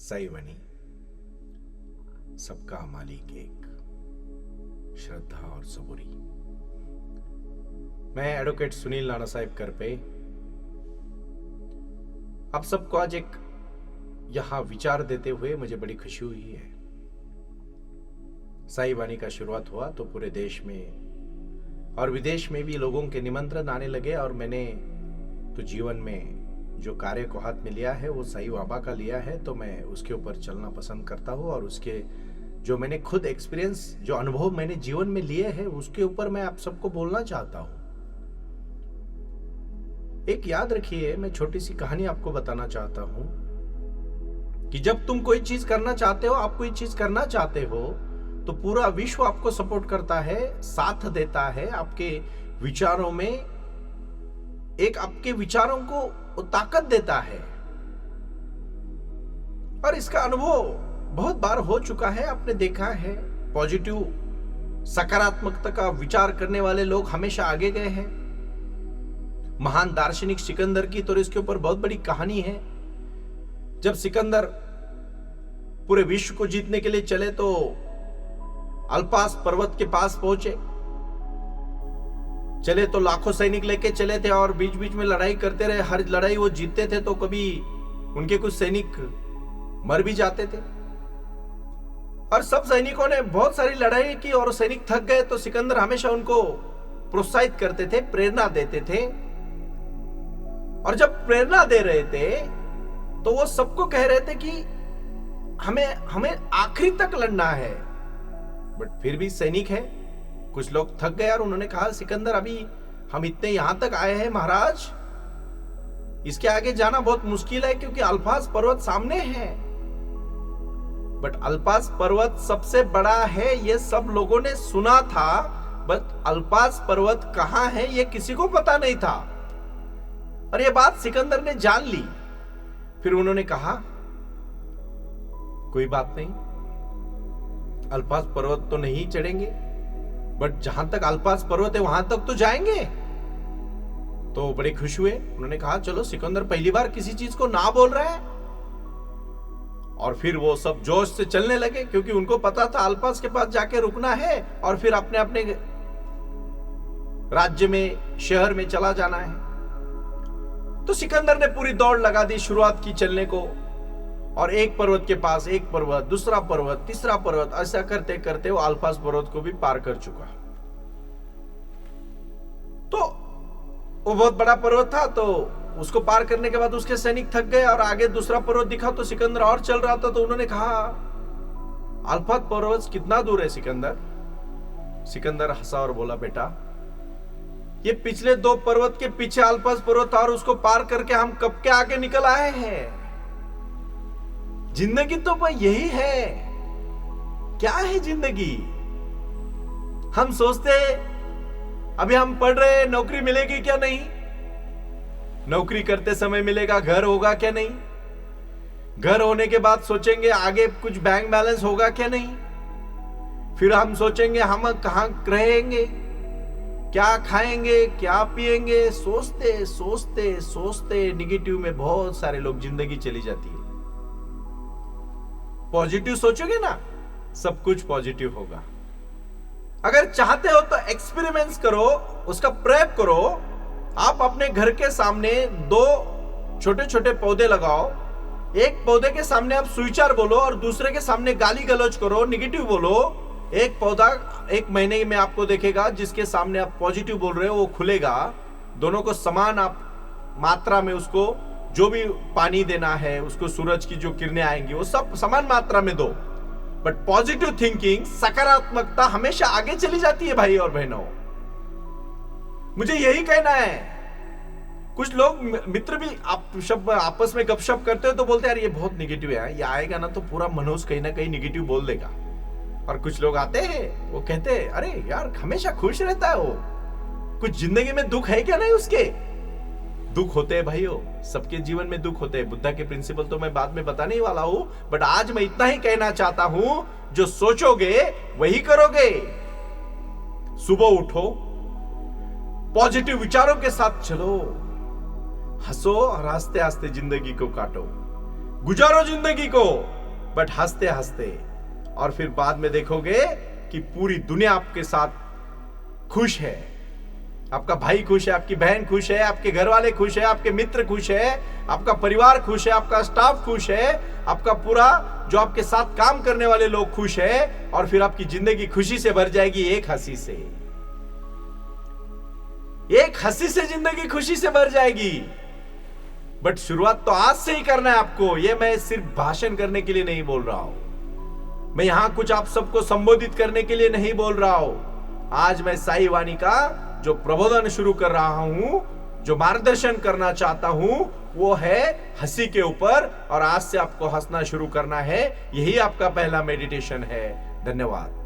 साईवानी, सबका मालिक एक, श्रद्धा और सबूरी। मैं एडवोकेट सुनील नाना साहेब करपे आप सबको आज एक यहां विचार देते हुए मुझे बड़ी खुशी हुई है। साईवानी का शुरुआत हुआ तो पूरे देश में और विदेश में भी लोगों के निमंत्रण आने लगे और मैंने तो जीवन में जो कार्य को हाथ में लिया है वो साईं बाबा का लिया है, तो मैं उसके ऊपर चलना पसंद करता हूँ और उसके जो मैंने खुद एक्सपीरियंस, जो अनुभव मैंने जीवन में लिए हैं उसके ऊपर मैं आप सबको बोलना चाहता हूँ। एक याद रखिए, मैं छोटी सी कहानी आपको बताना चाहता हूँ कि जब तुम कोई चीज करना चाहते हो, आप कोई चीज करना चाहते हो तो पूरा विश्व आपको सपोर्ट करता है, साथ देता है, आपके विचारों में एक आपके विचारों को ताकत देता है। और इसका अनुभव बहुत बार हो चुका है, आपने देखा है। पॉजिटिव, सकारात्मकता का विचार करने वाले लोग हमेशा आगे गए हैं। महान दार्शनिक सिकंदर की तो इसके ऊपर बहुत बड़ी कहानी है। जब सिकंदर पूरे विश्व को जीतने के लिए चले तो अल्पास पर्वत के पास पहुंचे। चले तो लाखों सैनिक लेके चले थे और बीच बीच में लड़ाई करते रहे। हर लड़ाई वो जीतते थे तो कभी उनके कुछ सैनिक मर भी जाते थे। और सब सैनिकों ने बहुत सारी लड़ाई की और सैनिक थक गए तो सिकंदर हमेशा उनको प्रोत्साहित करते थे, प्रेरणा देते थे। और जब प्रेरणा दे रहे थे तो वो सबको कह रहे थे कि हमें आखिरी तक लड़ना है। बट फिर भी सैनिक है, कुछ लोग थक गए और उन्होंने कहा, सिकंदर अभी हम इतने यहां तक आए हैं महाराज, इसके आगे जाना बहुत मुश्किल है क्योंकि अल्पास पर्वत सामने है। बट अल्पास पर्वत सबसे बड़ा है ये सब लोगों ने सुना था, बट अल्पास पर्वत कहां है ये किसी को पता नहीं था। और ये बात सिकंदर ने जान ली। फिर उन्होंने कहा, कोई बात नहीं, अल्पास पर्वत तो नहीं चढ़ेंगे बट जहां तक अल्पास पर्वत है वहां तक तो जाएंगे। तो बड़े खुश हुए। उन्होंने कहा, चलो, सिकंदर पहली बार किसी चीज को ना बोल रहा है। और फिर वो सब जोश से चलने लगे क्योंकि उनको पता था अल्पास के पास जाके रुकना है और फिर अपने अपने राज्य में, शहर में चला जाना है। तो सिकंदर ने पूरी दौड़ लगा दी, शुरुआत की चलने को। और एक पर्वत के पास एक पर्वत, दूसरा पर्वत, तीसरा पर्वत, ऐसा करते करते वो अल्पास पर्वत को भी पार कर चुका। तो वो बहुत बड़ा पर्वत था, तो उसको पार करने के बाद उसके सैनिक थक गए और आगे दूसरा पर्वत दिखा तो सिकंदर और चल रहा था। तो उन्होंने कहा, अल्पास पर्वत कितना दूर है सिकंदर? सिकंदर हंसा और बोला, बेटा, ये पिछले दो पर्वत के पीछे अल्पास पर्वत था और उसको पार करके हम कब के आगे निकल आए हैं। जिंदगी तो भाई यही है। क्या है जिंदगी? हम सोचते अभी हम पढ़ रहे, नौकरी मिलेगी क्या नहीं, नौकरी करते समय मिलेगा, घर होगा क्या नहीं, घर होने के बाद सोचेंगे आगे कुछ बैंक बैलेंस होगा क्या नहीं, फिर हम सोचेंगे हम कहां रहेंगे, क्या खाएंगे, क्या पिएंगे। सोचते सोचते सोचते निगेटिव में बहुत सारे लोग जिंदगी चली जाती है। पॉजिटिव सोचोगे ना, सब कुछ पॉजिटिव होगा। अगर चाहते हो तो एक्सपेरिमेंट्स करो, उसका प्रयोग करो। आप अपने घर के सामने दो छोटे छोटे पौधे लगाओ। एक पौधे के सामने आप सुविचार बोलो और दूसरे के सामने गाली गलौज करो, निगेटिव बोलो। एक पौधा 1 महीने में आपको देखेगा जिसके सामने आप पॉजिटिव बोल रहे हो वो खुलेगा। दोनों को समान आप मात्रा में, उसको जो भी पानी देना है, उसको सूरज की जो किरणें आएंगी वो सब समान मात्रा में दो। बट पॉजिटिव थिंकिंग, सकारात्मकता हमेशा आगे चली जाती है भाई और बहनों। मुझे यही कहना है। कुछ लोग मित्र भी आप आपस में गपशप करते हो तो बोलते हैं, यार ये बहुत निगेटिव है, ये आएगा ना तो पूरा मनुष्य कहीं ना कहीं निगेटिव बोल देगा। और कुछ लोग आते हैं, वो कहते हैं, अरे यार हमेशा खुश रहता है वो, कुछ जिंदगी में दुख है क्या नहीं उसके। दुख होते हैं भाइयों, सबके जीवन में दुख होते हैं। बुद्धा के प्रिंसिपल तो मैं बाद में बताने ही वाला हूं, बट आज मैं इतना ही कहना चाहता हूं, जो सोचोगे वही करोगे। सुबह उठो, पॉजिटिव विचारों के साथ चलो, हंसो और आस्ते आस्ते जिंदगी को काटो। गुजारो जिंदगी को, बट हंसते हंसते। और फिर बाद में देखोगे कि पूरी दुनिया आपके साथ खुश है। आपका भाई खुश है, आपकी बहन खुश है, आपके घर वाले खुश है, आपके मित्र खुश है, आपका परिवार खुश है, आपका स्टाफ खुश है, आपका पूरा जो आपके साथ काम करने वाले लोग खुश है। और फिर आपकी जिंदगी खुशी से भर जाएगी, एक हंसी से। एक हंसी से जिंदगी खुशी से भर जाएगी। बट शुरुआत तो आज से ही करना है आपको। ये मैं सिर्फ भाषण करने के लिए नहीं बोल रहा हूं, मैं यहां कुछ आप सबको संबोधित करने के लिए नहीं बोल रहा हूं। आज मैं साई वाणी का जो प्रबोधन शुरू कर रहा हूं, जो मार्गदर्शन करना चाहता हूं, वो है हंसी के ऊपर। और आज से आपको हंसना शुरू करना है, यही आपका पहला मेडिटेशन है। धन्यवाद।